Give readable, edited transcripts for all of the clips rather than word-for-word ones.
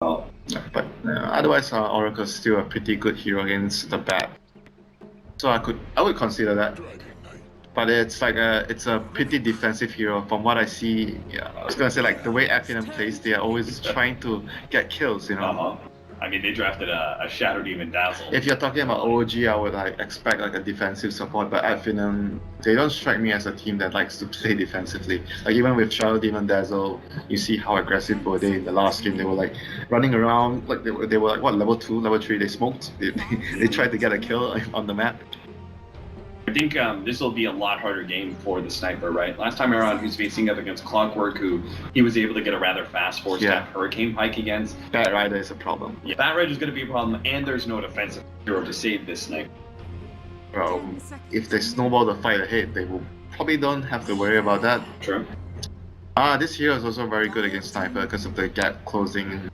Oh, But otherwise, Oracle's still a pretty good hero against the bat. So I would consider that. But it's like it's a pretty defensive hero from what I see. Yeah, I was gonna say like the way FNM plays, they are always trying to get kills, you know. uh-huh. I mean, they drafted a Shadow Demon Dazzle. If you're talking about OG, I would like expect like a defensive support, but FNM, they don't strike me as a team that likes to play defensively. Like even with Shadow Demon Dazzle, you see how aggressive were they in the last game. They were like running around like they were like what, level 2, level 3, they smoked. They tried to get a kill on the map. I think this will be a lot harder game for the sniper, right? Last time around, he was facing up against Clockwork, who he was able to get a rather fast 4-step Hurricane Pike against. Bat Rider is a problem. Yeah, Bat Rider is going to be a problem, and there's no defensive hero to save this sniper. Well, if they snowball the fight ahead, they will probably don't have to worry about that. True. This hero is also very good against sniper because of the gap closing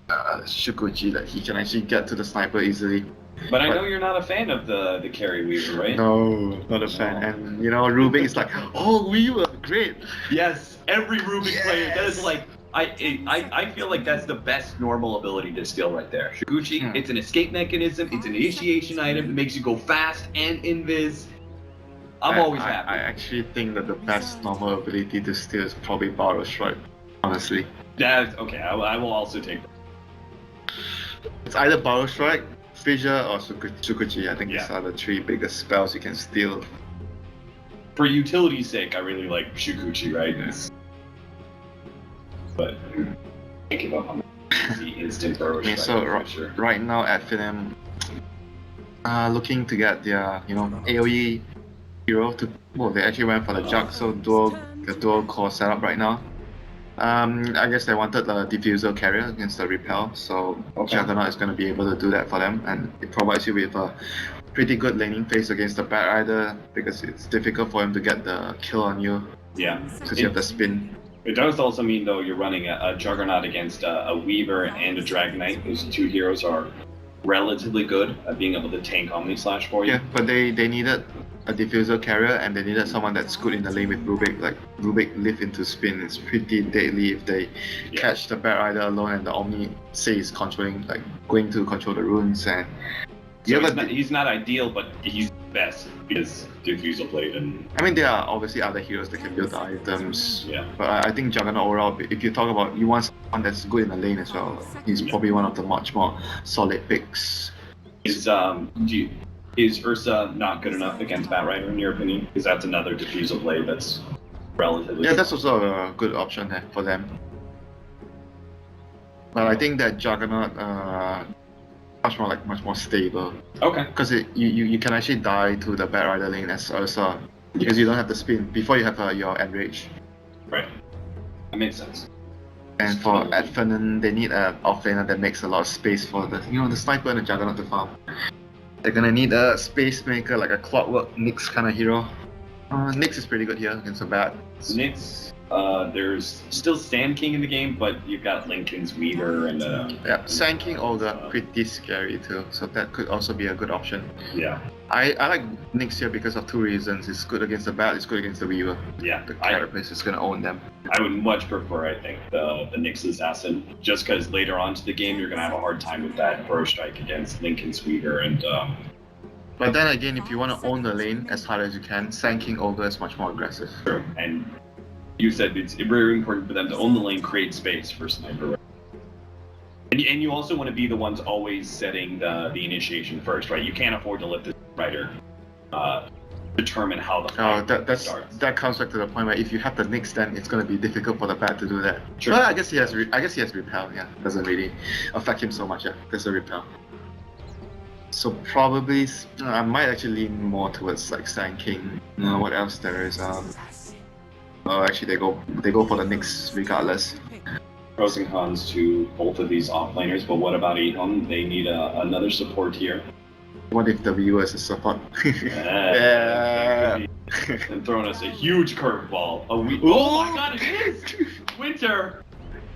Shukuchi, that he can actually get to the sniper easily. But I know you're not a fan of the carry Weaver, right? No, not a fan. And you know, Rubik is like, oh, Weaver, great. Yes, every Rubik player, that is like, I feel like that's the best normal ability to steal right there. Shukuchi, it's an escape mechanism, it's an initiation item, it makes you go fast and invis. I'm always happy. I actually think that the best normal ability to steal is probably Borrow Strike, honestly. That's okay, I will also take that. It's either Borrow Strike, Fissure, or Shukuchi. I think these are the 3 biggest spells you can steal. For utility's sake, I really like Shukuchi, right? Yes. But I can't give up on the instant Borrow Strike. So right now at FNM, looking to get their AoE hero to. Well, they actually went for the Jug, so the dual core setup right now. I guess they wanted a diffuser carrier against the repel, so Juggernaut is going to be able to do that for them, and it provides you with a pretty good laning phase against the Bat Rider because it's difficult for him to get the kill on you. Yeah. Because you have the spin. It does also mean though you're running a Juggernaut against a Weaver and a Dragonite. Those 2 heroes are relatively good at being able to tank Omni-Slash for you. Yeah, but they needed a diffuser carrier and they needed someone that's good in the lane with Rubik. Like Rubik live into spin, it's pretty deadly if they catch the Bat Rider alone and the Omni say is controlling, like going to control the runes. And so he's not ideal, but he's best because diffuser played. And I mean, there are obviously other heroes that can build the items. Yeah. But I think Juggernaut overall, if you talk about you want someone that's good in the lane as well, he's probably one of the much more solid picks. Is Ursa not good enough against Bat Rider in your opinion? Because that's another diffuser play that's relatively. Yeah, that's also a good option for them. But I think that Juggernaut much more stable. Okay. Because you can actually die to the Bat Rider lane as Ursa because you don't have to spin before you have your Enrage. Right. That makes sense. And for Adfenon, they need an offlaner that makes a lot of space for the sniper and the Juggernaut to farm. They're gonna need a space maker like a Clockwork Nyx kind of hero. Nyx is pretty good here against the Bat. Nyx. There's still Sand King in the game, but you've got Lincoln's Weaver and yeah, Sand King Olga pretty scary too, so that could also be a good option. Yeah. I like Nyx here because of 2 reasons. It's good against the Bat, it's good against the Weaver. Yeah. The Carapace is gonna own them. I would much prefer, I think, the Nyx Assassin, just because later on to the game you're gonna have a hard time with that Burrow Strike against Lincoln's Weaver and But then again, if you want to own the lane as hard as you can, Sand King Olga is much more aggressive. Sure. And you said it's very important for them to own the lane, create space for sniper. And you also want to be the ones always setting the initiation first, right? You can't afford to let the rider determine how the fight starts. That comes back to the point where if you have the Nyx, then it's going to be difficult for the Bat to do that. Sure. Well, I guess he has repel. Yeah, doesn't really affect him so much. Yeah, there's a repel. So probably I might actually lean more towards like Sand King. What else there is? Oh, actually, they go for the Nyx regardless. Pros and cons to both of these offlaners, but what about EHOME? They need another support here. What if the viewer is a support? Yeah. And throwing us a huge curveball. Oh my god, it is! Winter!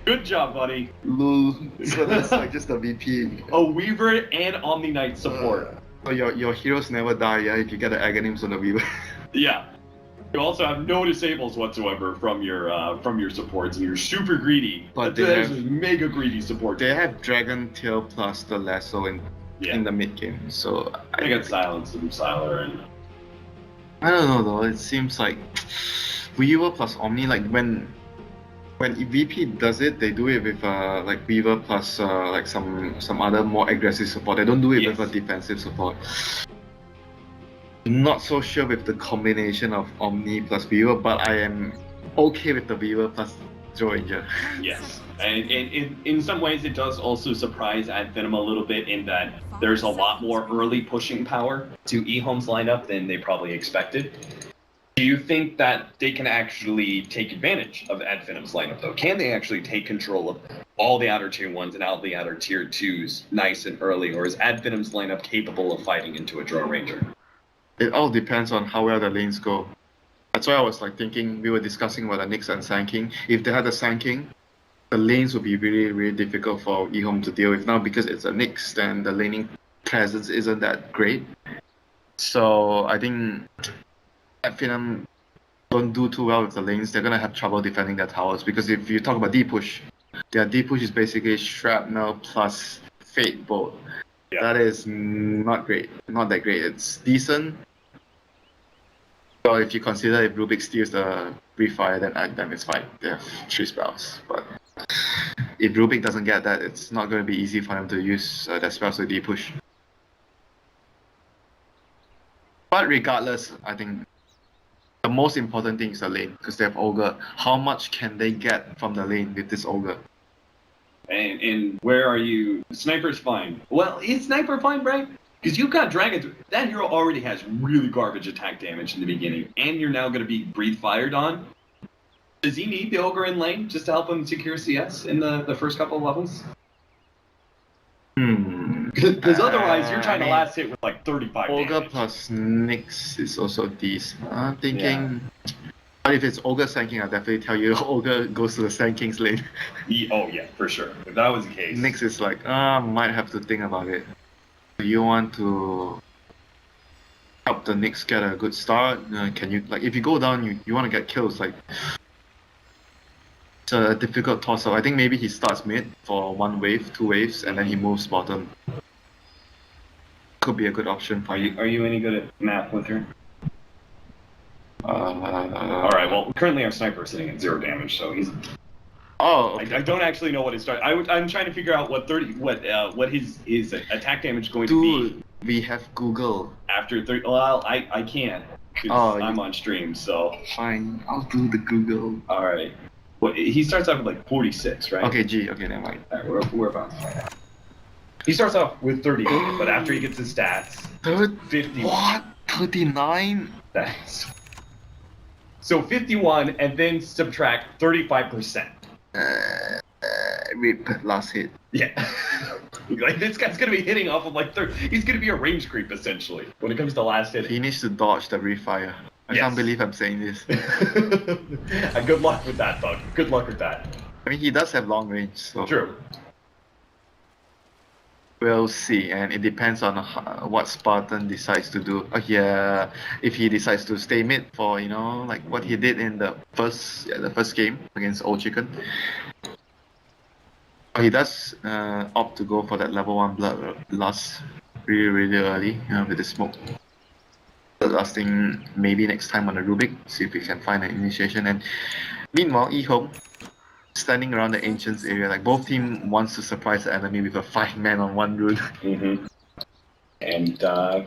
Good job, buddy. Lol. So that's like just a VP. A Weaver and Omni Knight support. So your heroes never die, yeah, if you get the Aghanims on the Weaver. Yeah. You also have no disables whatsoever from your supports, and you're super greedy. But That they is have- a mega greedy support. They have Dragon Tail plus the Lasso in the mid game, so I got Silence and Siler, and I don't know though. It seems like Weaver plus Omni, like when VP does it, they do it with like Weaver plus like some other more aggressive support. They don't do it with a defensive support. Not so sure with the combination of Omni plus Weaver, but I am okay with the Weaver plus Joe Ranger. yes. And in some ways, it does also surprise Ad Venom a little bit in that there's a lot more early pushing power to EHOME's lineup than they probably expected. Do you think that they can actually take advantage of Ad Venom's lineup, though? Can they actually take control of all the outer tier 1s and all the outer tier 2s nice and early, or is Ad Venom's lineup capable of fighting into a Draw Ranger? It all depends on how well the lanes go. That's why I was like thinking, we were discussing about the Nyx and Sand King. If they had the Sand King, the lanes would be really, really difficult for EHOME to deal with. Now, because it's a Nyx, then the laning presence isn't that great. So I think Ad Venom don't do too well with the lanes. They're gonna have trouble defending their towers, because if you talk about D-push, their D-push is basically Shrapnel plus Fate Bolt. Yeah. That is not great. Not that great. It's decent. Well, if you consider if Rubik steals the Refire, then it's fine. They have 3 spells. But if Rubik doesn't get that, it's not going to be easy for them to use their spells to D-push. But regardless, I think the most important thing is the lane, because they have Ogre. How much can they get from the lane with this Ogre? And where are you? Sniper's fine. Well, is Sniper fine, Brian? Because you've got Dragon. That hero already has really garbage attack damage in the beginning, and you're now going to be Breathe Fired on. Does he need the Ogre in lane just to help him secure CS in the first couple of levels? Because otherwise, you're trying to last hit with like 35 Ogre damage. plus Nyx is also decent. I'm thinking... But if it's Ogre Sand King, I'll definitely tell you Ogre goes to the Sand King's lane. Oh yeah, for sure. If that was the case. Nyx is like, might have to think about it. Do you want to help the Nyx get a good start? Can you, like, if you go down, you want to get kills, like, it's a difficult toss-up. I think maybe he starts mid for 1 wave, 2 waves, and then he moves bottom. Could be a good option for you. Are you any good at math with her? Alright, well, currently our sniper is sitting at 0 damage, so he's... Oh, okay. I don't actually know what his start... I'm trying to figure out what his attack damage is going to be. Dude, we have Google. After 30... Well, I can't. 'Cause I'm on stream, so... Fine, I'll do the Google. Alright. Well, he starts off with like 46, right? Okay, G, okay, never mind. Alright, we're about to find out. He starts off with 30, but after he gets his stats... 50. What? 39? That's... So 51, and then subtract 35%. Rip, last hit. Yeah. Like, this guy's gonna be hitting off of like 30. He's gonna be a range creep, essentially, when it comes to last hit. He needs to dodge the refire. I can't believe I'm saying this. Good luck with that, Doug. Good luck with that. I mean, he does have long range, so... True. We'll see, and it depends on what Spartan decides to do. Yeah, if he decides to stay mid for, you know, like what he did in the first game against Old Chicken. He does opt to go for that level 1 blood lust really, really early with the smoke. Lasting maybe next time on the Rubik, see if we can find an initiation. And meanwhile, EHOME standing around the Ancients area, like both team wants to surprise the enemy with a 5-man on 1 rune. Mm-hmm. And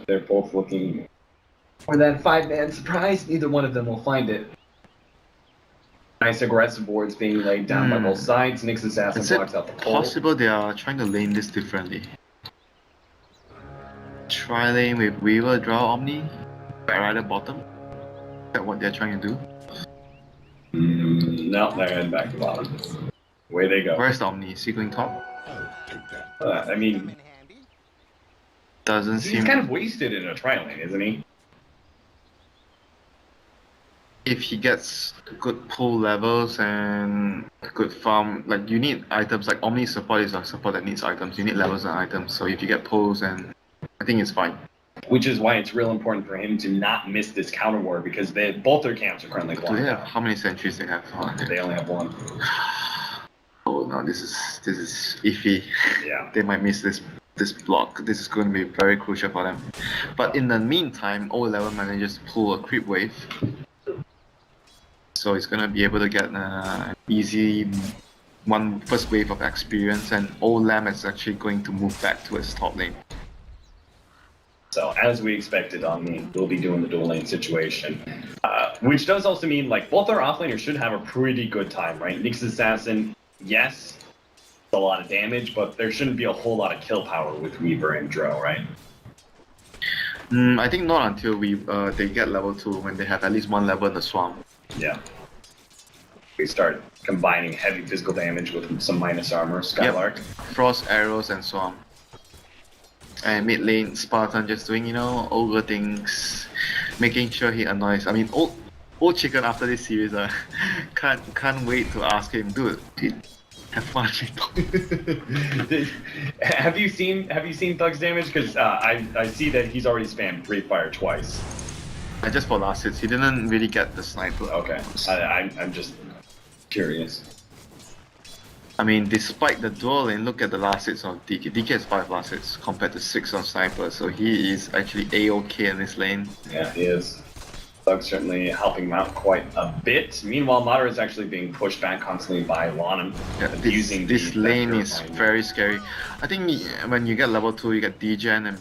they're both looking for that 5-man surprise. Neither one of them will find it. Nice aggressive boards being laid down by both sides. Nyx Assassin blocks out the pole. Possible they are trying to lane this differently. Try lane with Weaver, draw Omni, right at bottom. Is that what they're trying to do? No, they're heading back to bottom. Away they go. Where's the Omni? Is he going top? I mean, Doesn't he's seem... kind of wasted in a tri lane, isn't he? If he gets good pull levels and good farm, like you need items, like Omni support is a support that needs items. You need levels and items, so if you get pulls, and I think it's fine. which is why it's real important for him to not miss this counter war because both their camps are currently Do blocked they have out. how many sentries they have? They only have one. Oh no, this is iffy. Yeah. They might miss this block. This is going to be very crucial for them. But in the meantime, O11 manages to pull a creep wave. So he's going to be able to get an easy first wave of experience, and O-Lam is actually going to move back to his top lane. So as we expected, Omni will be doing the dual lane situation, which does also mean like both our offlaners should have a pretty good time, right? Nyx Assassin, yes, it's a lot of damage, but there shouldn't be a whole lot of kill power with Weaver and Dro, right? I think not until they get level 2, when they have at least one level in the swamp. Yeah. We start combining heavy physical damage with some minus armor, Skylark. Yep. Frost, arrows, and swamp. And mid lane, Spartan just doing, ogre things, making sure he annoys. I mean, old chicken after this series, can't wait to ask him, dude, have fun. Have you seen Thug's damage? Because I see that he's already spammed Great Fire twice. Just for last hits, he didn't really get the sniper. Okay, I'm just curious. I mean, despite the duel lane, look at the last hits of DK. DK has 5 last hits compared to 6 on Sniper, so he is actually A-OK in this lane. Yeah, he is. Thug's certainly helping him out quite a bit. Meanwhile, Madara is actually being pushed back constantly by Lanham. Yeah, this lane is very scary. I think when you get level 2, you get degen,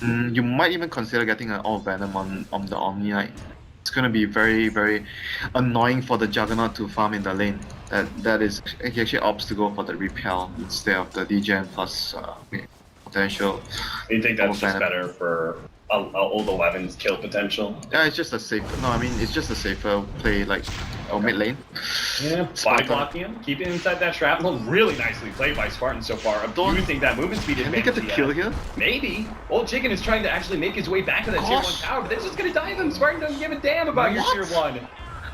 and you might even consider getting an All Venom on the Omni Knight. It's gonna be very, very annoying for the Juggernaut to farm in the lane. That is, he actually opts to go for the Repel instead of the degen plus potential. You think that's just Venom. better for old 11's kill potential? Yeah, it's just a safer. No, I mean it's just a safer play, like mid lane. Yeah, body Spartan. blocking him, keeping him inside that shrapnel. Really nicely played by Spartan so far. Abusing that movement speed Can they advantage. get the kill here? Maybe. Old Chicken is trying to actually make his way back to that tier 1 tower, but they're just gonna dive him. Spartan doesn't give a damn about your tier 1.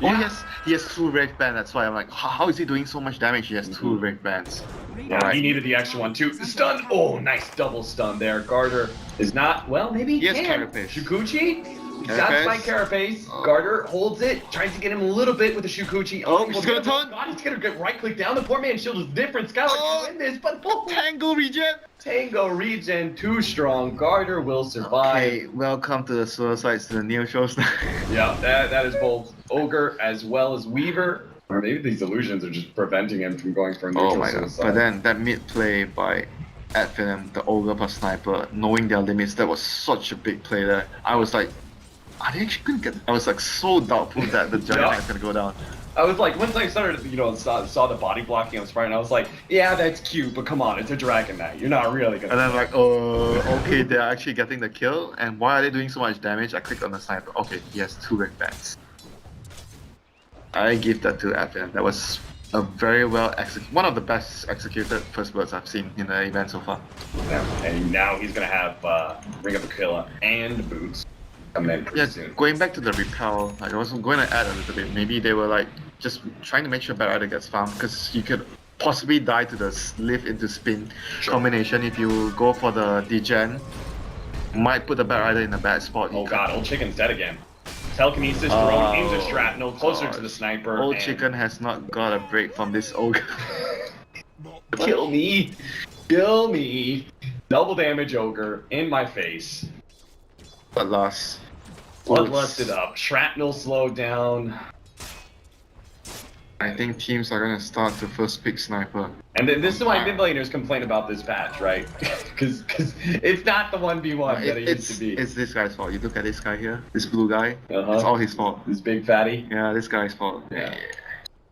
Oh yes, he has 2 Wraith Bands, that's why I'm like, how is he doing so much damage? He has 2 Wraith Bands. Yeah, Alright. he needed the extra one too. Stun! Oh, nice double stun there. Garter is not, well, maybe he Yes, can. Carapace. Shukuchi? That's by Carapace. Garter holds it, tries to get him a little bit with the Shukuchi. Oh, he's gonna turn. God, he's gonna get right-click down. The poor man's shield is different. Skylar can win this, but Tango regen! Tango regen too strong. Garter will survive. Okay, welcome to the suicides to the Neo shows. Yeah, that is both Ogre as well as Weaver. Or maybe these illusions are just preventing him from going for a neutral Oh my god. suicide. But then that mid play by Adfinem, the Ogre plus Sniper, knowing their limits, that was such a big play there. I was like, are they actually gonna get? I was like so doubtful that the Juggernaut's gonna go down. I was like, once I started, saw the body blocking on Spartan, I was like, yeah, that's cute, but come on, it's a Dragon Knight. You're not really gonna. And then like, oh, okay, they're actually getting the kill. And why are they doing so much damage? I clicked on the Sniper. Okay, he has 2 Red Bands. I give that to Adfinem. That was a very well executed, one of the best executed first bloods I've seen in the event so far. Yeah, and now he's gonna have Ring of Aquila and Boots come in pretty soon. Going back to the repel, I was going to add a little bit. Maybe they were like just trying to make sure Bad Rider gets farmed, because you could possibly die to the lift into spin combination if you go for the degen. Might put the Bad Rider in a bad spot. Oh god, Old Chicken's dead again. Telekinesis, drone, aims a shrapnel closer to the sniper. Old and... Chicken has not got a break from this ogre. Kill me! Kill me! Double damage ogre in my face. But last. Bloodlusted up. Shrapnel slowed down. I think teams are gonna start to first pick sniper. And then this is why mid laners complain about this patch, right? Because it's not the 1v1 that it used to be. It's this guy's fault. You look at this guy here, this blue guy. Uh-huh. It's all his fault. This big fatty. Yeah, this guy's fault. Yeah.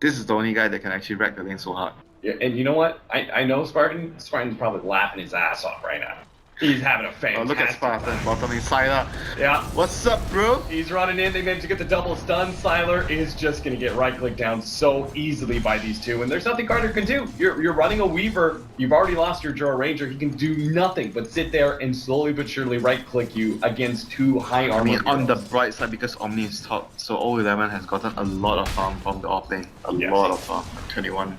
This is the only guy that can actually wreck the lane so hard. Yeah, and you know what? I know Spartan's probably laughing his ass off right now. He's having a fantastic. Oh, look at Spartan bottoming Sylar. Yeah. What's up, bro? He's running in. They managed to get the double stun. Sylar is just going to get right-clicked down so easily by these two, and there's nothing Carter can do. You're running a Weaver. You've already lost your Draw Ranger. He can do nothing but sit there and slowly but surely right-click you against 2 high armor. I mean, on the heroes. bright side, because Omni is top, so O11 has gotten a lot of farm from the off lane. A Yes. lot of farm. 21.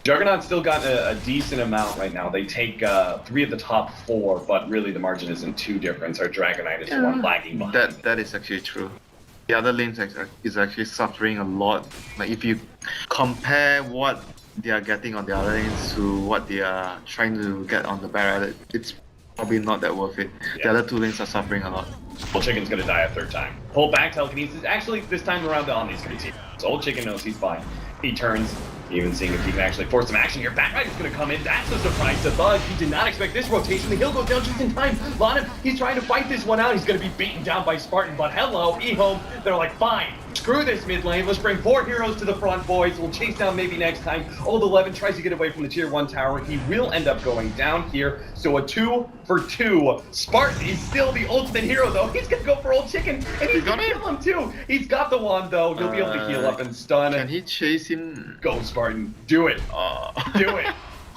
Juggernaut's still got a decent amount right now. They take 3 of the top 4, but really the margin isn't too different. Our Dragonite is the one lagging behind. That is actually true. The other lanes is actually suffering a lot. Like if you compare what they are getting on the other lanes to what they are trying to get on the Barrel, it's probably not that worth it. Yeah. The other 2 lanes are suffering a lot. Old Chicken's gonna die a 3rd time. Pull back, telekinesis. Actually, this time around the Omni's gonna team. So Old Chicken knows he's fine. He turns, even seeing if he can actually force some action here. Batrider's gonna come in. That's a surprise to Bug. He did not expect this rotation. The hill goes down just in time. Lana, he's trying to fight this one out. He's gonna be beaten down by Spartan, but hello, EHOME. They're like, fine. Screw this mid lane. Let's bring 4 heroes to the front, boys. We'll chase down maybe next time. Old 11 tries to get away from the tier 1 tower. He will end up going down here. So a 2 for 2. Spartan is still the ultimate hero, though. He's gonna go for Old Chicken, and he's gonna kill him too. He's got the wand, though. He'll be able to heal up and stun. Can he chase him? Go, Spartan. Do it. Do it.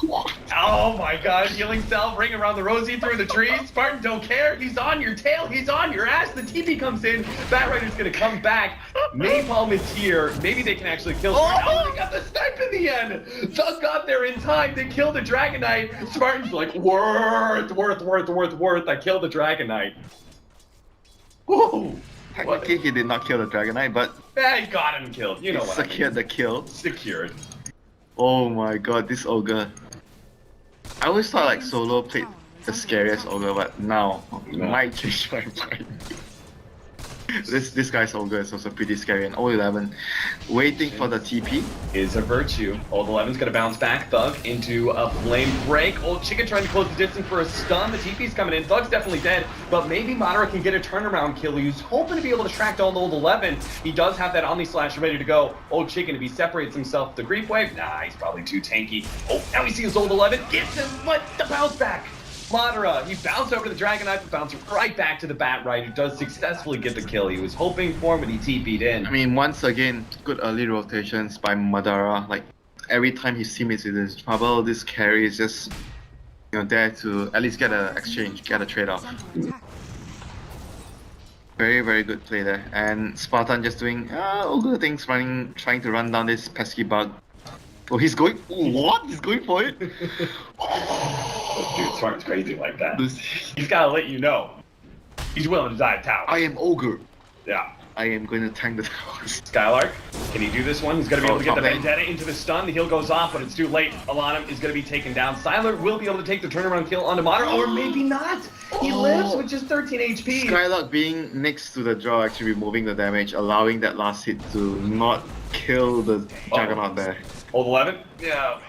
Oh my god, healing cell, ring around the rosy through the trees. Spartan don't care. He's on your tail. He's on your ass. The TP comes in. Batrider's gonna come back. Napalm is here. Maybe they can actually kill Spartan. Oh, they got the snipe in the end. Just got there in time. They kill the Dragonite. Spartan's like, worth. I killed the Dragonite. Whoa. Technically, he did not kill the Dragonite, but He got him killed. You know what I mean. secured the kill. Secured. Oh my god, this ogre. I always thought like Solo played the scariest ogre, but now I might change my mind. This guy's ogre is also pretty scary, and 11 waiting for the TP. Is a virtue. Old 11's gonna bounce back. Thug into a flame break. Old Chicken trying to close the distance for a stun. The TP's coming in. Thug's definitely dead, but maybe Madara can get a turnaround kill. He's hoping to be able to track down Old 11. He does have that Omni Slash ready to go. Old Chicken, if he separates himself the Grief Wave, nah, he's probably too tanky. Oh, now he sees Old 11. Gets him, but the bounce back. Madara, he bounced over to the Dragonite, but bounced right back to the Batrider, who does successfully get the kill. He was hoping for him, but he TP'd in. I mean, once again, good early rotations by Madara. Like, every time his teammates is in trouble, this carry is just, there to at least get an exchange, get a trade-off. Very, very good play there. And Spartan just doing all good things, trying to run down this pesky bug. Oh, he's going. What? He's going for it? Dude, Spartan's crazy like that. He's gotta let you know. He's willing to die at tower. I am ogre. Yeah. I am going to tank the towers. Skylark, can he do this one? He's gonna be able to get the top lane. Vendetta into the stun. The heal goes off, but it's too late. Alanim is gonna be taken down. Sylar will be able to take the turnaround kill onto Madara, or maybe not. He lives with just 13 HP. Skylark being next to the draw, actually removing the damage, allowing that last hit to not kill the Juggernaut there. Old 11? Yeah.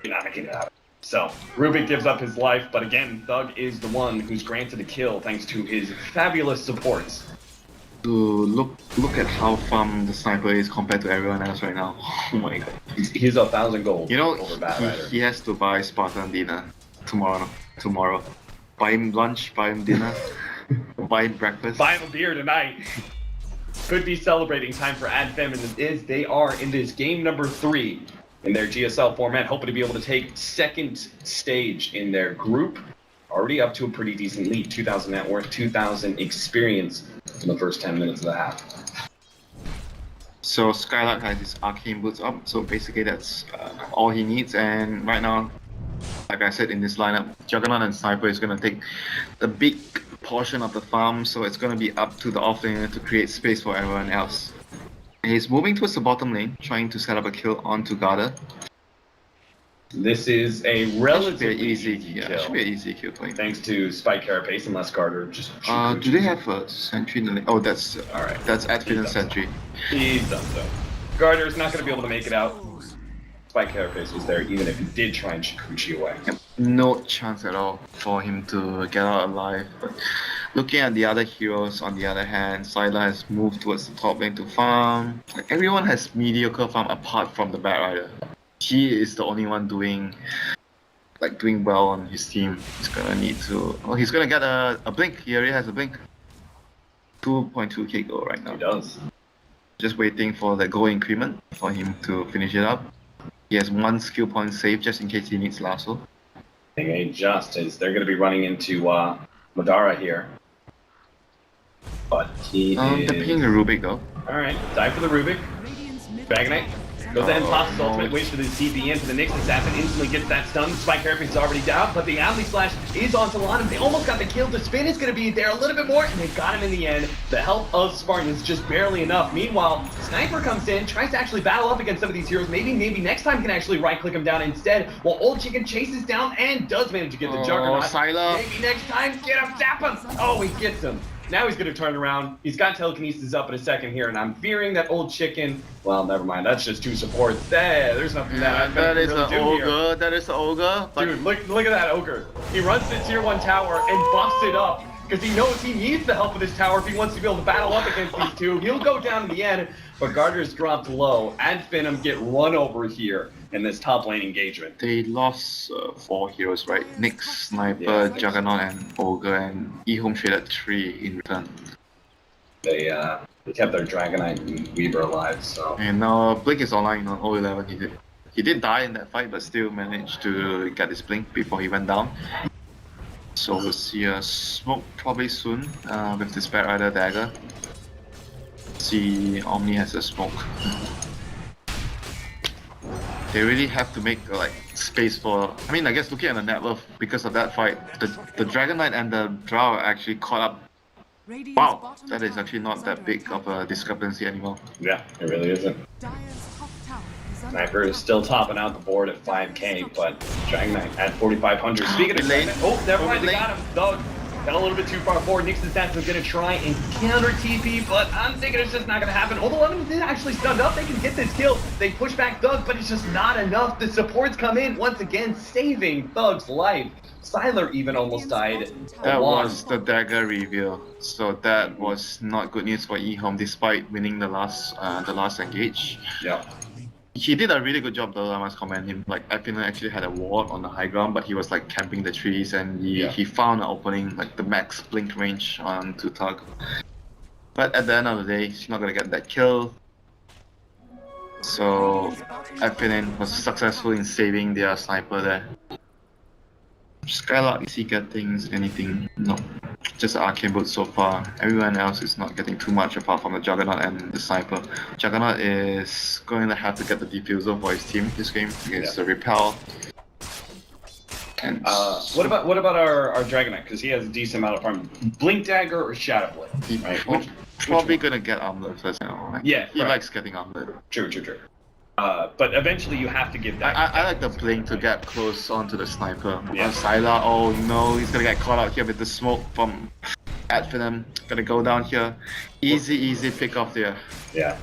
You're not making it happen. So, Rubik gives up his life, but again, Thug is the one who's granted a kill thanks to his fabulous supports. To look at how farm the sniper is compared to everyone else right now. Oh my god. He's 1,000 gold over Batrider. He has to buy Spartan dinner tomorrow. Buy him lunch, buy him dinner, buy him breakfast. Buy him a beer tonight. Could be celebrating time for AdFem, and they are in this game number 3 in their GSL format, hoping to be able to take 2nd stage in their group. Already up to a pretty decent lead, 2,000 net worth, 2,000 experience in the first 10 minutes of the half. So Skylark has his arcane boots up, so basically that's all he needs, and right now, like I said in this lineup, Juggernaut and Sniper is going to take the big portion of the farm, so it's going to be up to the offlaner to create space for everyone else. He's moving towards the bottom lane, trying to set up a kill onto Garda. This is a relatively easy kill. Yeah, should be an easy kill play. Thanks to Spike Carapace and Les Carter. Just do they have a sentry in the lane? Oh, that's alright. That's Adfin sentry. He's done so. Garter's not going to be able to make it out. Spike Carapace was there, even if he did try and Shikuchi away. No chance at all for him to get out alive. But looking at the other heroes, on the other hand, Sylar has moved towards the top lane to farm. Everyone has mediocre farm apart from the Batrider. He is the only one doing well on his team. He's gonna need to. Oh, he's gonna get a blink. He already has a blink. 2.2k gold right now. He does. Just waiting for the gold increment for him to finish it up. He has 1 skill point saved just in case he needs lasso. Thing just is they're going to be running into Madara here. But he is... They're picking the Rubik though. Alright, die for the Rubik. Dragonite. Goes ahead and pops his ultimate, waits for the TP in for the Nyx assassin, instantly gets that stun. Spike Carapace is already down, but the Alley Slash is onto Lanham. They almost got the kill. The spin is going to be there a little bit more, and they got him in the end. The help of Spartan is just barely enough. Meanwhile, Sniper comes in, tries to actually battle up against some of these heroes. Maybe next time can actually right-click him down instead, while Old Chicken chases down and does manage to get the Juggernaut. Sylar. Maybe next time, get him, zap him! Oh, he gets him. Now he's going to turn around. He's got telekinesis up in a second here, and I'm fearing that Old Chicken... Well, never mind. That's just 2 supports. There's nothing that is really an ogre. That is an ogre. But... Dude, look at that ogre. He runs to tier 1 tower and buffs it up because he knows he needs the help of this tower if he wants to be able to battle up against these two. He'll go down in the end, but Gardner's dropped low. And Phenom get run over here in this top lane engagement. They lost 4 heroes, right? Nyx, Sniper, Juggernaut, and Ogre, and EHOME traded 3 in return. They kept their Dragonite and Weaver alive, so... And now Blink is online on 011. He did die in that fight, but still managed to get his Blink before he went down. So we'll see a smoke probably soon with this Bat Rider dagger. See Omni has a smoke. They really have to make like space for. I mean, I guess looking at the net worth because of that fight, the Dragon Knight and the Drow are actually caught up. Wow, that is actually not that big of a discrepancy anymore. Yeah, it really isn't. Sniper is still topping out the board at 5k, but Dragon Knight at 4,500. Speaking of lane, oh, never mind, they got him. Doug got a little bit too far forward. Nyx's Assassin is going to try and counter TP, but I'm thinking it's just not going to happen. Although Lemon did actually stunned up, they can get this kill. They push back Doug, but it's just not enough. The supports come in once again, saving Doug's life. Sylar even almost died. That was the dagger reveal, so that was not good news for EHOME despite winning the last engage. Yeah. He did a really good job though, I must commend him. Like, Epina actually had a ward on the high ground, but he was like camping the trees and he found an opening, like the max blink range on to Tug. But at the end of the day, he's not gonna get that kill. So, Epina was successful in saving their sniper there. Skylark, is he getting anything? No. Just Arcane Boot so far. Everyone else is not getting too much apart from the Juggernaut and the Sniper. Juggernaut is going to have to get the Diffusal for his team this game against the Repel. And what about our Dragonite? Because he has a decent amount of farm. Blink Dagger or Shadow Blade? Right? Probably gonna get Armlet first now. Like, yeah, he likes getting Armlet. True. But eventually you have to give that. I like the Blink to get close onto the Sniper. Yeah. Sylar, oh no, he's gonna get caught out here with the smoke from Adphenom. Gonna go down here. Easy pick off there. Yeah.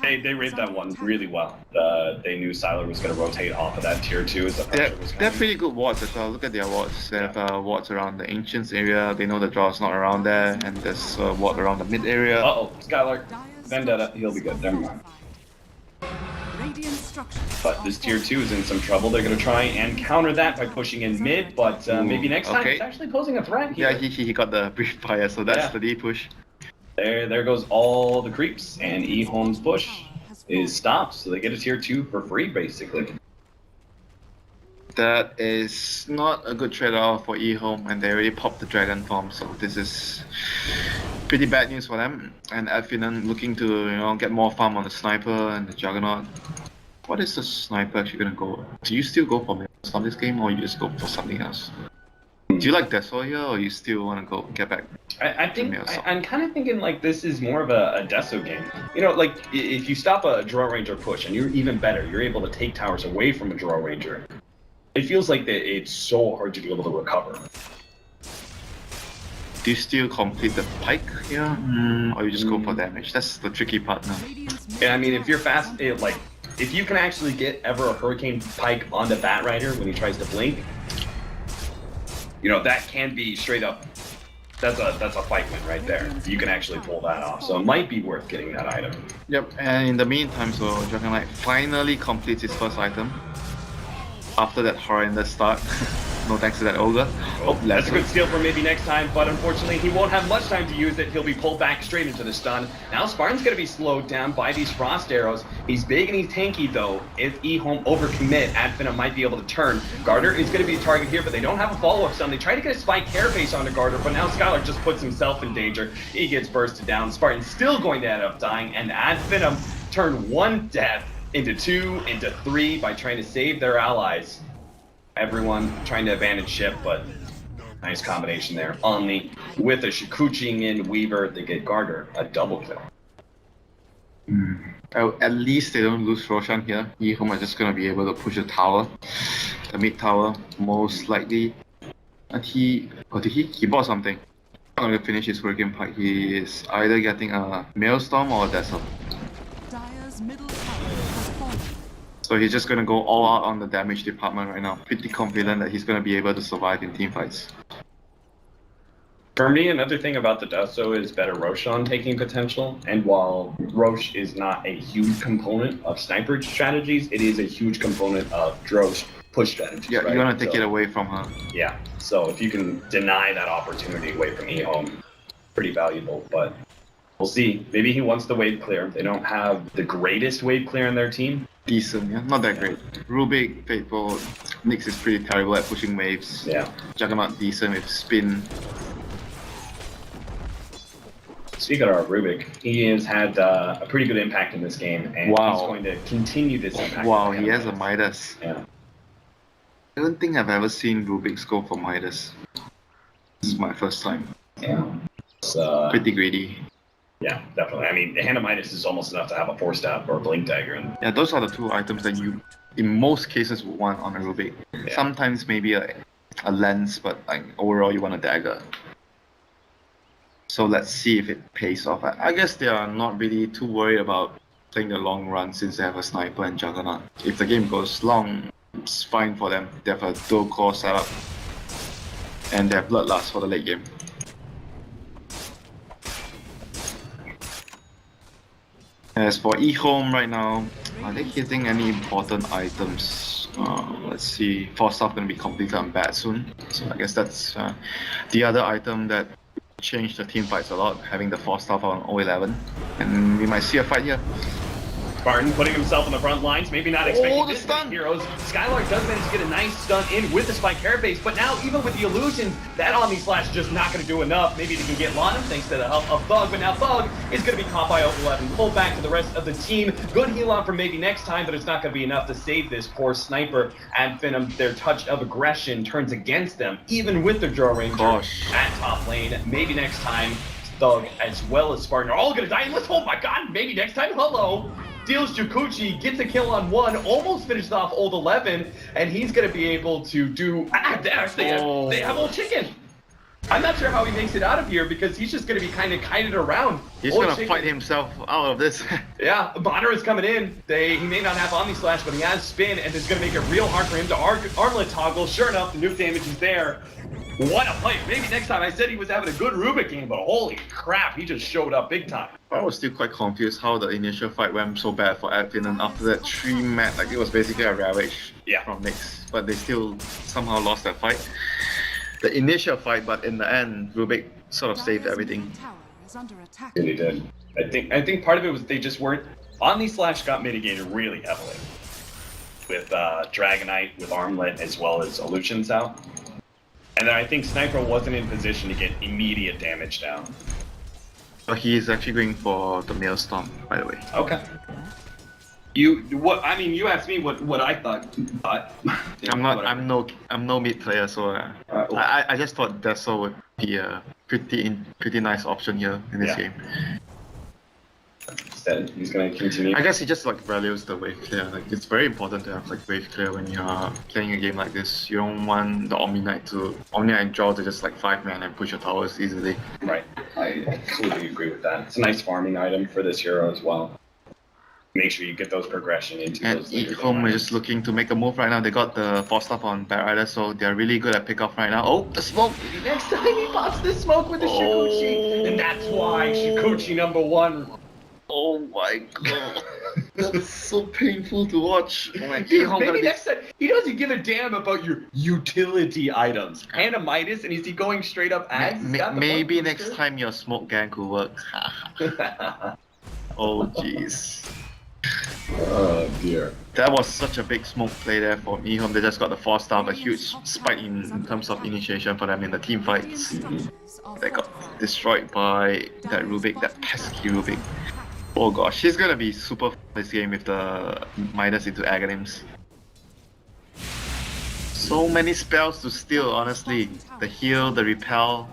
They read that one really well. They knew Sylar was gonna rotate off of that tier 2 as the pressure was coming. They're pretty good wards as well. Look at their wards. They have wards around the Ancients area. They know the draw is not around there, and there's a ward around the mid area. Uh-oh, Skylark. Vendetta, he'll be good. Never mind. But this tier 2 is in some trouble. They're going to try and counter that by pushing in mid, but maybe next time it's actually posing a threat here. Yeah, he got the brief fire, so that's the D push. There goes all the creeps, and EHOME's push is stopped, so they get a tier 2 for free, basically. That is not a good trade-off for EHOME, and they already popped the Dragon form, so this is pretty bad news for them. And Adphenom looking to get more farm on the Sniper and the Juggernaut. What is the Sniper actually gonna go? Do you still go for Melee on this game, or you just go for something else? Do you like Deso here, or you still want to go get back? I think I'm kind of thinking like this is more of a Deso game. Like if you stop a Draw Ranger push, and you're even better, you're able to take towers away from a Draw Ranger. It feels like that it's so hard to be able to recover. Do you still complete the pike here, or you just go for damage? That's the tricky part now. Yeah, I mean, if you're fast, if you can actually get ever a Hurricane Pike on the Bat Rider when he tries to blink, that can be straight up. That's a fight win right there. You can actually pull that off, so it might be worth getting that item. Yep, and in the meantime, so Dragon Knight finally completes his first item after that horrendous start. No thanks to that Ogre. That's a good steal for maybe next time, but unfortunately he won't have much time to use it. He'll be pulled back straight into the stun. Now Spartan's going to be slowed down by these Frost Arrows. He's big and he's tanky though. If EHOME overcommit, Adphenom might be able to turn. Garter is going to be a target here, but they don't have a follow-up stun. They try to get a Spike Carapace onto Garter, but now Skylark just puts himself in danger. He gets bursted down. Spartan's still going to end up dying, and Adphenom turned one death into 2, into 3 by trying to save their allies. Everyone trying to advantage ship, but nice combination there. Omni with a Shikuchi in Weaver, they get Garter a double kill. At least they don't lose Roshan here. EHOME are just gonna be able to push the tower, the mid tower, most likely. And he bought something. Not gonna finish his Hurricane Pike. He is either getting a Maelstrom or a Desert. Dire's middle tower has fallen. So he's just gonna go all out on the damage department right now. Pretty confident that he's gonna be able to survive in team fights. For me, another thing about the Dusto is better Roshan taking potential, and while Rosh is not a huge component of sniper strategies, it is a huge component of Drosh push strategies. Yeah, right? you're gonna take it away from her. Yeah, so if you can deny that opportunity away from EHOME, pretty valuable, but we'll see. Maybe he wants the wave clear. They don't have the greatest wave clear in their team. Decent, yeah, not that great. Rubik, Faithful, Nyx is pretty terrible at pushing waves. Yeah. Juggernaut decent with spin. Speaking of Rubik, he has had a pretty good impact in this game, and Wow. he's going to continue this impact. Wow, he has a Midas. Yeah. I don't think I've ever seen Rubik's go for Midas. This is my first time. Yeah. It's, Pretty greedy. yeah, definitely. I mean, Hand of Midas is almost enough to have a Force Staff or a Blink Dagger. And Yeah, those are the two items that you, in most cases, would want on a Rubik. Yeah. Sometimes maybe a lens, but like overall you want a dagger. So let's see if it pays off. I guess they are not really too worried about playing the long run since they have a sniper and Juggernaut. If the game goes long, it's fine for them. They have a dual core setup and they have Bloodlust for the late game. As for EHOME right now, are they hitting any important items? Let's see, Force Staff gonna be completed on bat soon. So I guess that's the other item that changed the team fights a lot, having the Force Staff on 011. And we might see a fight here. Spartan putting himself on the front lines, maybe not expecting Oh, the this stun! Heroes. Skylark does manage to get a nice stun in with the Spike Carapace, but now even with the illusion, that Omni Slash is just not going to do enough. Maybe they can get Lana thanks to the help of Thug, but now Thug is going to be caught by 011, pulled back to the rest of the team. Good heal on for maybe next time, but it's not going to be enough to save this poor sniper. And Venom, their touch of aggression turns against them, even with their Draw Ranger Gosh. at top lane. Maybe next time, Thug as well as Spartan are all going to die. And let's, oh my god, maybe next time, hello. Deals Jukuchi, gets a kill on 1, almost finished off old 11, and he's going to be able to do... they have old chicken. I'm not sure how he makes it out of here because he's just going to be kind of kited around. He's Old gonna chicken. fight himself out of this. Yeah, Bonner is coming in. He may not have Omni Slash, but he has spin, and it's going to make it real hard for him to armlet toggle. Sure enough, the nuke damage is there. What a play. Maybe next time. I said he was having a good Rubik game, but holy crap, he just showed up big time. I was still quite confused how the initial fight went so bad for Advin, and after that 3 match, like it was basically a ravage from Nyx, but they still somehow lost that fight. The initial fight, but in the end, Rubik sort of saved everything. Tower is under attack. Really did. I think part of it was they just weren't... Omni Slash got mitigated really heavily with Dragonite, with Armlet, as well as Illusions out. And then I think Sniper wasn't in position to get immediate damage down. But he is actually going for the Maelstrom, by the way. Okay. You asked me what I thought. I'm no mid player, so I just thought Deso would be a pretty nice option here in this game. Instead, he's going to continue. I guess he just like values the wave clear. Like it's very important to have like wave clear when you're playing a game like this. You don't want the Omni Knight and Jaw to just like 5-man and push your towers easily. Right. I completely agree with that. It's a nice farming item for this hero as well. Make sure you get those progression into And those. EHOME is just looking to make a move right now. They got the Force Staff on Bat Rider, so they're really good at pick off right now. Oh, the smoke! Next time he pops the smoke with the Shikuchi. And that's why Shikuchi #1. Oh my god. That's so painful to watch. Oh my Dude, EHOME maybe next time he doesn't give a damn about your utility items. Hand of Midas, and is he going straight up ads? Maybe next time your smoke gang could work. Oh jeez. Oh dear. That was such a big smoke play there for EHOME. They just got the Force Staff, a huge spike in terms of initiation for them in the team fights. They got destroyed by that Rubik, that pesky Rubik. Oh gosh, he's gonna be super this game with the minus into Aghanims. So many spells to steal, honestly. The heal, the repel.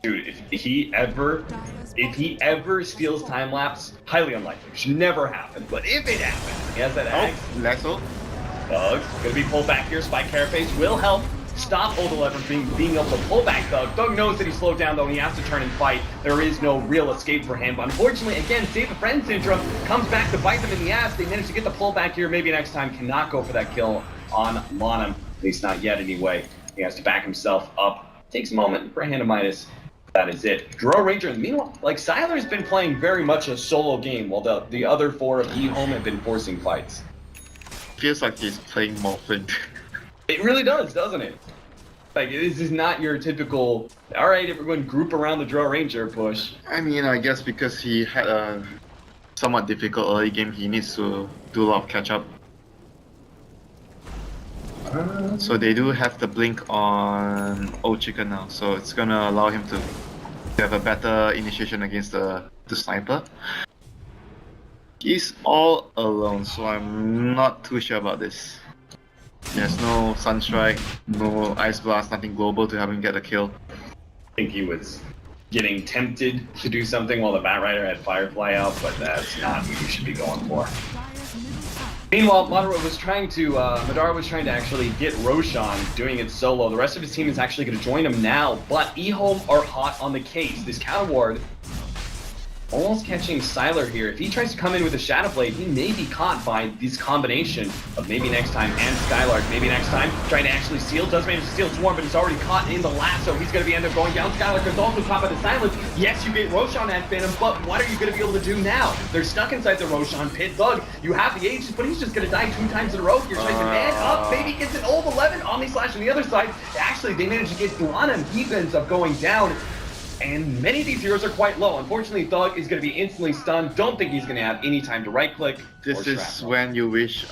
Dude, if he ever steals time lapse, highly unlikely. Should never happen. But if it happens, he has that axe. Oh, Lasso. Thug's gonna be pulled back here. Spike Carapace will help stop Old 11 from being able to pull back Thug. Thug knows that he's slowed down though, and he has to turn and fight. There is no real escape for him. But unfortunately, again, Save a Friend syndrome comes back to bite them in the ass. They manage to get the pullback here. Maybe next time cannot go for that kill on Lonham. At least not yet anyway. He has to back himself up. Takes a moment for Hand of Midas. That is it. Draw Ranger, meanwhile, like, Siler's been playing very much a solo game, while the other four of EHOME have been forcing fights. Feels like he's playing Morphin. It really does, doesn't it? Like, this is not your typical, alright, everyone group around the Draw Ranger push. I mean, I guess because he had a somewhat difficult early game, he needs to do a lot of catch up. So they do have the blink on Old Chicken now, so it's gonna allow him to have a better initiation against the sniper. He's all alone, so I'm not too sure about this. There's no Sunstrike, no Ice Blast, nothing global to have him get a kill. I think he was getting tempted to do something while the Bat Rider had Firefly out, but that's not what you should be going for. Dire's middle tower. Meanwhile, Madara was trying to actually get Roshan doing it solo. The rest of his team is actually going to join him now, but EHOME are hot on the case. This counter ward almost catching Siler here. If he tries to come in with a Shadow Blade, he may be caught by this combination of maybe next time and Skylark. Maybe next time, trying to actually steal. Does manage to steal Swarm, but he's already caught in the lasso. He's going to end up going down. Skylark is also caught by the silence. Yes, you get Roshan and Phantom, but what are you going to be able to do now? They're stuck inside the Roshan pit. Thug, you have the Aegis, but he's just going to die 2 times in a row. You're trying to man up. Maybe gets an old 11. Omni Slash on the other side. Actually, they managed to get Duana. He ends up going down. And many of these heroes are quite low. Unfortunately, Thug is going to be instantly stunned. Don't think he's going to have any time to right-click. This is when you wish,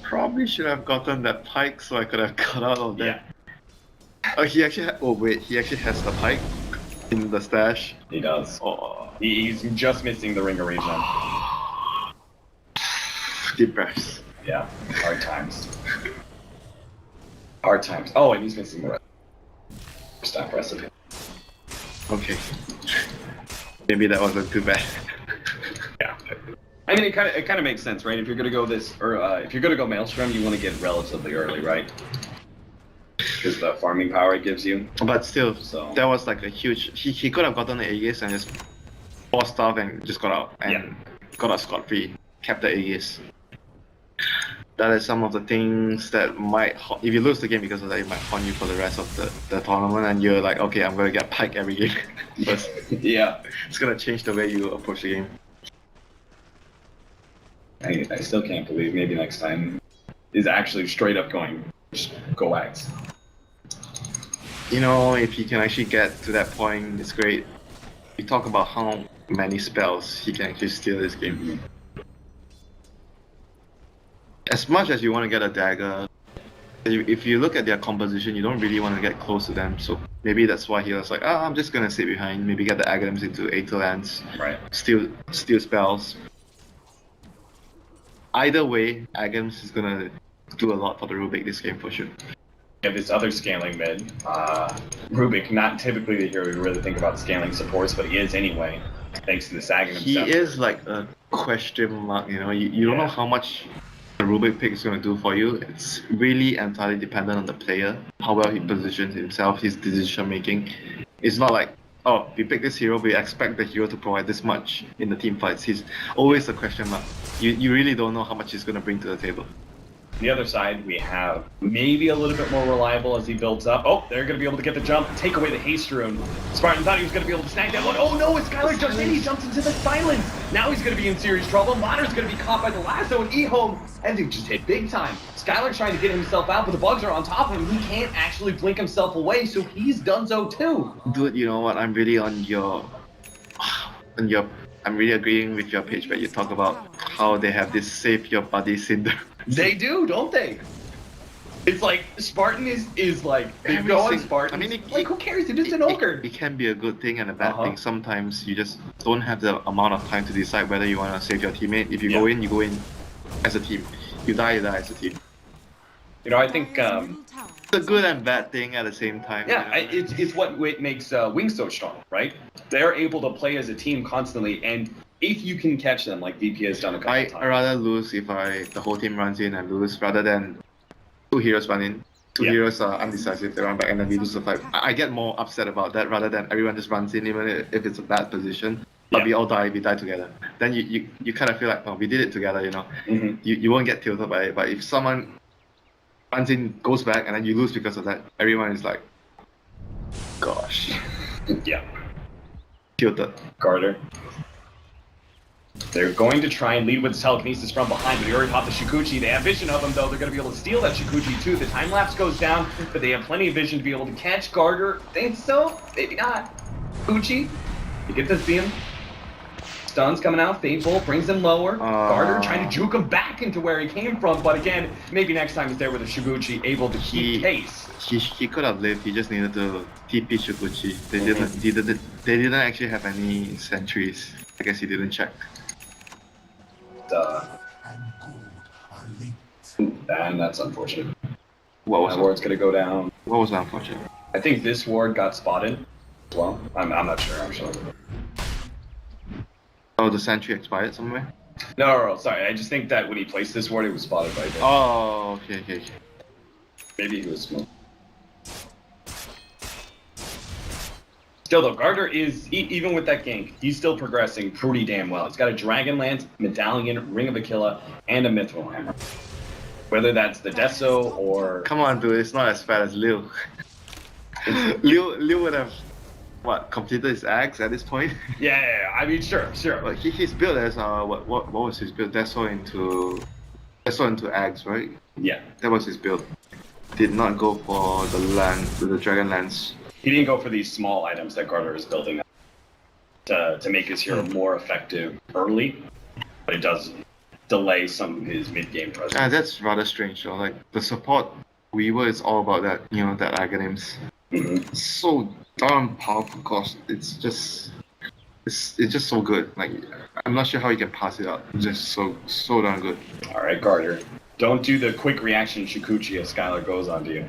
probably should have gotten that pike so I could have got out of there. Yeah. He actually he actually has the pike in the stash. He does. Oh. He's just missing the Ring of Rage. Deep breaths. Yeah, hard times. Hard times. Oh, and he's missing the staff recipe. Okay. Maybe that wasn't too bad. Yeah. I mean, it kind of makes sense, right? If you're gonna go if you're gonna go Maelstrom, you want to get relatively early, right? Because the farming power it gives you. But still, So- that was like a huge. He could have gotten the Aegis and just forced stuff and just got out and got out scot-free. Kept the Aegis. That is some of the things that might, if you lose the game because of that, it might haunt you for the rest of the tournament, and you're like, okay, I'm gonna get pike every game. But Yeah. it's gonna change the way you approach the game. I still can't believe maybe next time is actually straight up going just go Axe. You know, if he can actually get to that point, it's great. You talk about how many spells he can actually steal this game. As much as you want to get a dagger, if you look at their composition, you don't really want to get close to them. So maybe that's why he was like, I'm just gonna sit behind, maybe get the Aghanims into Aether Lands, Right. steal spells. Either way, Aghanims is gonna do a lot for the Rubik this game for sure. You have this other scaling mid. Rubik, not typically the hero we really think about scaling supports, but he is anyway, thanks to the Sagan He himself. is like a question mark, you know, you don't know how much the Rubik pick is going to do for you. It's really entirely dependent on the player, how well he positions himself, his decision making. It's not like, oh, we pick this hero, we expect the hero to provide this much in the team fights. He's always a question mark. You really don't know how much he's going to bring to the table. The other side, we have maybe a little bit more reliable as he builds up. Oh, they're going to be able to get the jump, take away the haste rune. Spartan thought he was going to be able to snag that one. Oh no, it's Skylar jumps in, he jumps into the silence. Now he's going to be in serious trouble. Moder's going to be caught by the lasso and EHOME, and they just hit big time. Skylar's trying to get himself out, but the bugs are on top of him. He can't actually blink himself away, so he's done so too. Dude, you know what? I'm really I'm really agreeing with your page where you talk about how they have this save your buddy syndrome. They do, don't they? It's like Spartan is like they go on Spartan. I mean, like who cares? It is an ogre. It can be a good thing and a bad thing. Sometimes you just don't have the amount of time to decide whether you want to save your teammate. If you go in, you go in as a team. You die as a team. You know, I think it's a good and bad thing at the same time. yeah, you know? it's what makes Wings so strong, right? They're able to play as a team constantly, and if you can catch them, like VP has done a couple times. I rather lose if the whole team runs in and lose rather than two heroes run in. Two heroes are undecisive, they run back and then we lose the fight. I get more upset about that rather than everyone just runs in even if it's a bad position. But we die together. Then you kind of feel like, oh, we did it together, you know. You won't get tilted by it. But if someone runs in, goes back, and then you lose because of that, everyone is like, gosh. Yeah. Tilted. Carter. They're going to try and lead with telekinesis from behind, but they already popped the Shikuchi. They have vision of him, though. They're going to be able to steal that Shikuchi, too. The time lapse goes down, but they have plenty of vision to be able to catch Garter. Think so? Maybe not. Shikuchi, you get to see him. Stuns coming out. Fateful brings him lower. Garter trying to juke him back into where he came from, but again, maybe next time he's there with a Shikuchi, able to keep pace. He could have lived. He just needed to TP Shikuchi. They didn't actually have any sentries. I guess he didn't check. And that's unfortunate. What was that ward's gonna go down. What was unfortunate? I think this ward got spotted as well. I'm not sure, actually. Oh, the sentry expired somewhere? No, sorry. I just think that when he placed this ward, it was spotted by him. Oh, okay. Maybe he was smoking. Still though, Garter is, even with that gank, he's still progressing pretty damn well. He's got a Dragonlance, Medallion, Ring of Aquila, and a Mithril Hammer. Whether that's the Deso or... Come on, dude, it's not as bad as Liu. Liu would have, completed his axe at this point? Yeah, I mean, sure. But his build as, what was his build? Deso into axe, right? Yeah. That was his build. Did not go for the Dragonlance. He didn't go for these small items that Garter is building to make his hero more effective early, but it does delay some of his mid-game presence. That's rather strange though. Like the support Weaver is all about that, that Aghanims. It's so darn powerful cost. It's just so good. Like I'm not sure how you can pass it up. It's just so darn good. Alright, Garter. Don't do the quick reaction Shikuchi if Skylar goes onto you.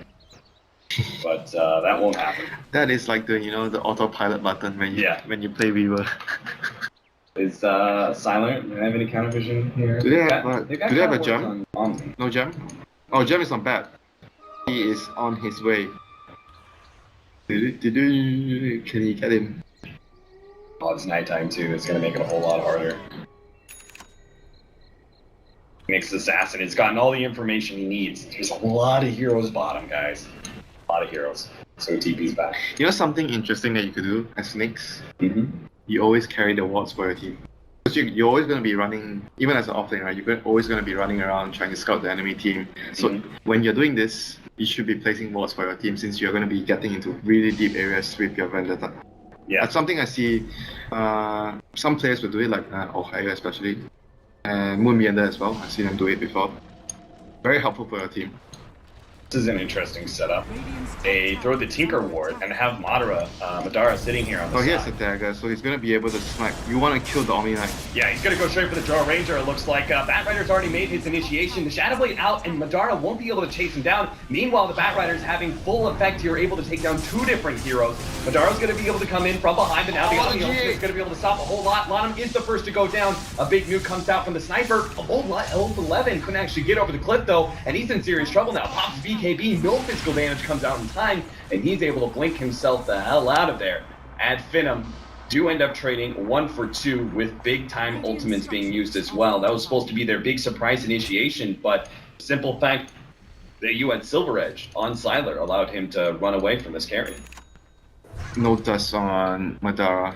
But that won't happen. That is like the the autopilot button when you play Weaver. Is Silent? Do they have any counter vision here? Do they have a gem? No gem? Oh, gem is not bad. He is on his way. Can he get him? Oh, it's nighttime too. It's gonna make it a whole lot harder. Mixed Assassin has gotten all the information he needs. There's a lot of heroes bottom, guys. A lot of heroes. So TP's back. You know something interesting that you could do as Nyx? You always carry the wards for your team. Because you're always going to be running, even as an offlane, right? You're always going to be running around trying to scout the enemy team. So when you're doing this, you should be placing wards for your team since you're going to be getting into really deep areas with your Vendetta. Yeah. That's something I see some players will do it, like Ohio especially. And Moonbender as well. I've seen them do it before. Very helpful for your team. This is an interesting setup. They throw the Tinker Ward and have Madara sitting here on the side. Oh, he has a dagger, so he's going to be able to snipe. You want to kill the Omni Knight. Yeah, he's going to go straight for the Draw Ranger, it looks like. Batrider's already made his initiation. The Shadow Blade out, and Madara won't be able to chase him down. Meanwhile, the Batrider's having full effect here, able to take down two different heroes. Madara's going to be able to come in from behind, but now the Omni is going to be able to stop a whole lot. Lanham is the first to go down. A big nuke comes out from the sniper. Old 11 couldn't actually get over the cliff, though, and he's in serious trouble now. Pops BKB, no physical damage comes out in time, and he's able to blink himself the hell out of there. Ad Finum do end up trading 1 for 2 with big time ultimates being used as well. That was supposed to be their big surprise initiation, but simple fact that you had Silver Edge on Siler allowed him to run away from this carry. No dust on Madara.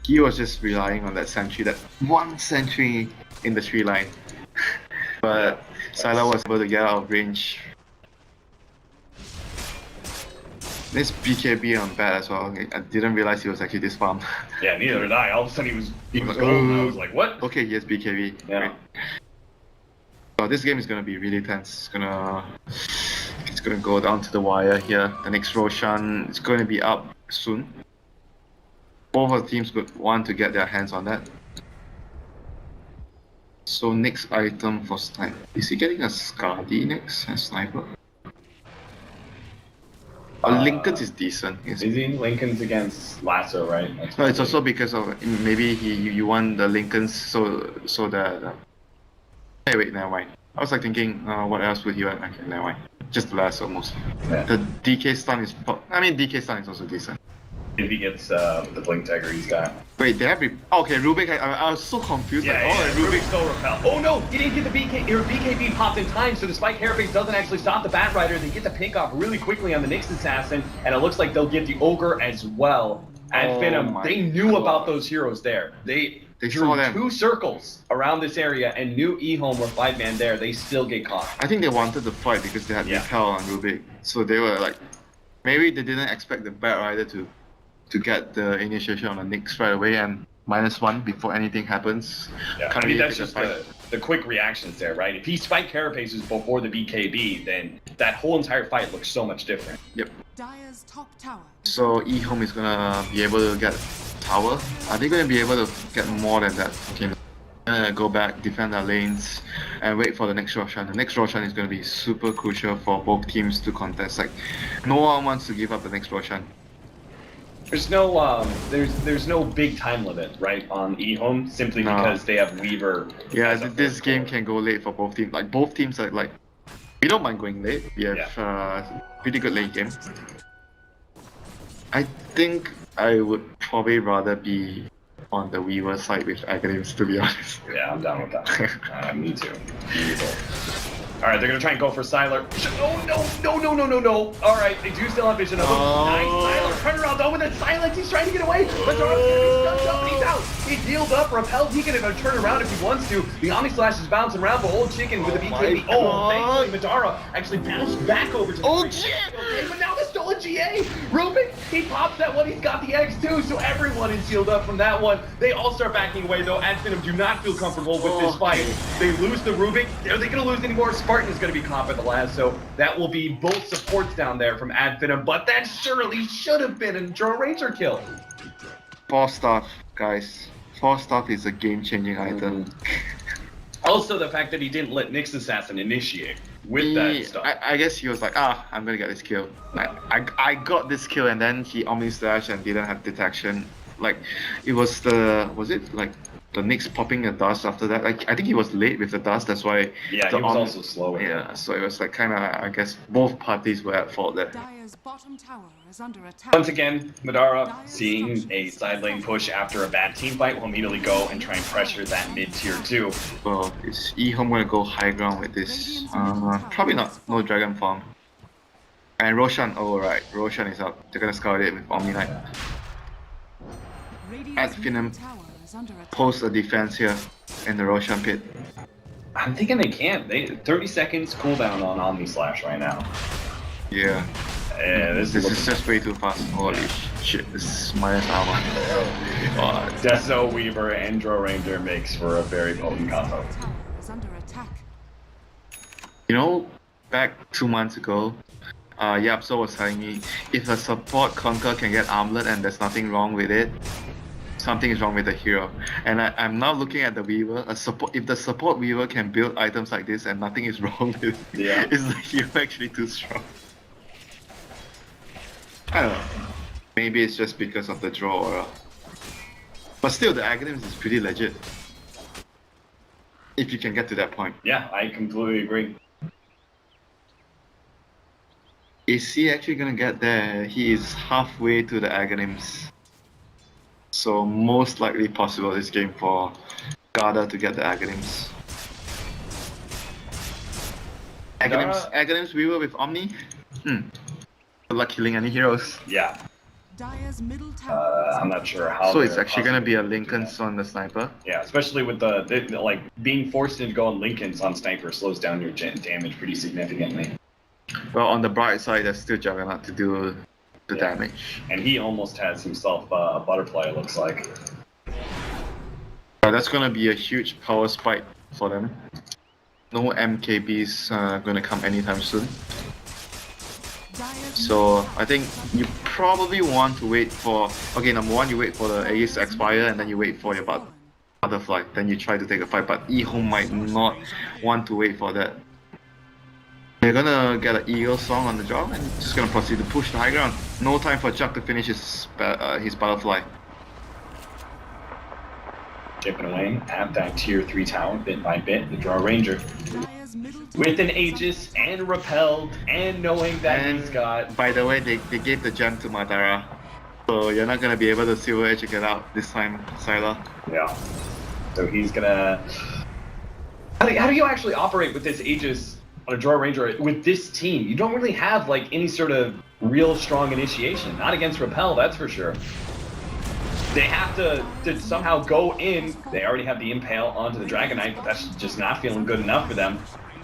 He was just relying on that sentry, that one sentry in the tree line. But Siler was able to get out of range. This BKB on bad as well. I didn't realize he was actually this farm. Yeah, neither did I. All of a sudden he was gold, and I was like, what? Okay, he has BKB. Yeah. Right. So this game is gonna be really tense. It's gonna gonna go down to the wire here. The next Roshan is going to be up soon. Both of the teams would want to get their hands on that. So next item for sniper. Is he getting a Skadi next as sniper? Lincoln's is decent. Is he? Lincoln's against Lasso, right? That's No, it's also because of maybe you want the Lincolns so that. Hey, wait, never mind. I was like thinking, what else would you want? Okay, never mind. Just the Lasso mostly. Yeah. The DK stun is. I mean, DK stun is also decent. If he gets the blink dagger he's got. Wait, they have. Okay, Rubik. I was so confused. Yeah, Rubik's still repel. Oh no, he didn't get the BKB popped in time, so the Spike Hairface doesn't actually stop the Bat Rider. They get the pick off really quickly on the Nyx Assassin, and it looks like they'll get the Ogre as well. And Venom, they knew about those heroes there. They drew 2 circles around this area and knew EHOME were 5-man there. They still get caught. I think they wanted to fight because they had repel on Rubik, so they were like, maybe they didn't expect the Bat Rider to get the initiation on the Nyx right away and -1 before anything happens. Yeah, I mean, that's just the quick reactions there, right? If he spiked Carapaces before the BKB, then that whole entire fight looks so much different. Yep. Dire's top tower. So EHOME is gonna be able to get tower. Are they gonna be able to get more than that? Okay. Go back, defend their lanes, and wait for the next Roshan. The next Roshan is gonna be super crucial for both teams to contest. Like, no one wants to give up the next Roshan. There's no there's no big time limit, right, on EHOME, simply because they have Weaver. Yeah, this game can go late for both teams. Like, both teams are like, we don't mind going late. We have pretty good late game. I think I would probably rather be on the Weaver side with Aghanim's, to be honest. Yeah, I'm down with that. Me too. Alright, they're gonna try and go for Sylar. No. Alright, they do still have vision of him. Nice, Sylar, turn around though with a silence. He's trying to get away. But he's out. He's healed up, repelled. He can turn around if he wants to. The Omni Slash is bouncing around, but old chicken with the BKB. Oh, thankfully Madara actually bounced back over to the okay, but now the stolen GA. Rubik, he pops that one. He's got the X too, so everyone is sealed up from that one. They all start backing away though. Advenom do not feel comfortable with this fight. They lose the Rubik. Are they gonna lose any more? Spartan is going to be caught by the last, so that will be both supports down there from Advenom, but that surely should have been a Drone Ranger kill. 4-star, guys. 4-star is a game-changing item. Also, the fact that he didn't let Nyx Assassin initiate with that stuff. I guess he was like, I'm gonna get this kill. I got this kill, and then he Omni Slash and didn't have detection. Like, it was the Nyx popping the dust after that. Like, I think he was late with the dust, that's why. Yeah, he was also slow. Yeah, so it was like kind of, I guess, both parties were at fault there. Dire's bottom tower is under attack. Once again, Madara, seeing a side lane push after a bad team fight, will immediately go and try and pressure that mid-tier 2. Well, is EHOME gonna go high ground with this? Probably not. No Dragon Farm. And Roshan, oh right, Roshan is up. They're gonna scout it with Omni Knight. Advenom post a defense here in the Roshan pit. I'm thinking they can't. 30 seconds cooldown on Omni Slash right now. Yeah. Yeah, this is just way too fast. Holy shit, this is minus armor. Deso, Weaver, and Drone Ranger makes for a very potent combo. You know, back 2 months ago, Yapso was telling me, if a support conquer can get armlet and there's nothing wrong with it, something is wrong with the hero. And I'm now looking at the Weaver. If the support Weaver can build items like this and nothing is wrong with it, is the hero actually too strong? I don't know. Maybe it's just because of the draw aura. But still, the Aghanims is pretty legit. If you can get to that point. Yeah, I completely agree. Is he actually gonna get there? He is halfway to the Aghanims. So most likely possible this game for Garda to get the Aghanims. Aghanims Weaver with Omni? Good luck killing any heroes. Yeah. Dire's middle tower. I'm not sure how. So it's actually gonna be a Lincoln's on the sniper? Yeah, especially with the like being forced to go on Lincoln's on sniper slows down your damage pretty significantly. Well, on the bright side, there's still Juggernaut to do the damage. And he almost has himself a butterfly, it looks like. That's gonna be a huge power spike for them. No MKBs gonna come anytime soon. So I think you probably want to wait for, okay, number one, you wait for the Aegis to expire, and then you wait for your butterfly, then you try to take a fight, but EHOME might not want to wait for that. They're gonna get an Eagle Song on the job and just gonna proceed to push the high ground. No time for Chuck to finish his butterfly. Chipping away at that tier 3 tower bit by bit. The Draw Ranger Dire's middle tower with an Aegis and repelled and knowing that he's got. By the way, they gave the gem to Madara. So you're not gonna be able to Silver Edge it out this time, Sylar. Yeah. So he's gonna. How do you actually operate with this Aegis on a Draw Ranger with this team? You don't really have like any sort of real strong initiation. Not against Repel, that's for sure. They have to somehow go in. They already have the Impale onto the Dragon Knight, but that's just not feeling good enough for them.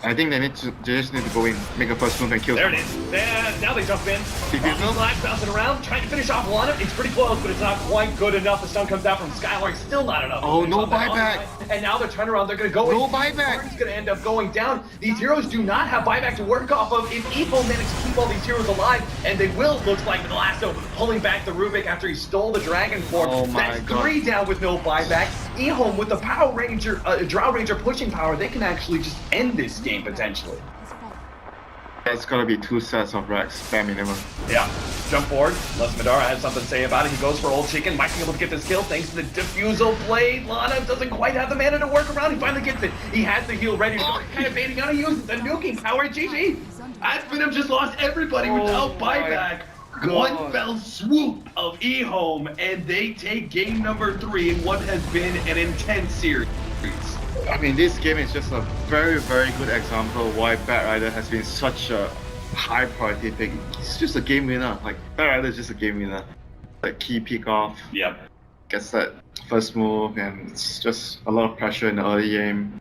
I think they just need to go in, make a first move and kill There it someone. is. And now they jump in. Defusal? Flash bouncing around, trying to finish off Lana. It's pretty close, but it's not quite good enough. The stun comes out from Skylark, still not enough. Oh, no buyback. And now they're turning around. They're going to go No in. buyback. It's going to end up going down. These heroes do not have buyback to work off of. If EHOME manages to keep all these heroes alive, and they will, looks like, with Lasso pulling back the Rubik after he stole the Dragon Form. Oh my That's God. 3 down with no buyback. EHOME with the Power Ranger, Drow Ranger pushing power, they can actually just end this game potentially. has fallen. It's gonna be 2 sets of racks, spam minimum. Yeah, jump forward. Unless Madara has something to say about it. He goes for Old Chicken. Might be able to get this kill thanks to the Diffusal blade. Lana doesn't quite have the mana to work around. He finally gets it. He has the heal ready to go. Kind of baiting on. He uses the nuking power. GG. Aspinham just lost everybody without my buyback. God. One fell swoop of EHOME, and they take game number 3 in what has been an intense series. I mean, this game is just a very, very good example of why Bat Rider has been such a high priority pick. He's just a game winner. Like, Bat Rider is just a game winner. Like, key pick off, Yep. gets that first move, and it's just a lot of pressure in the early game.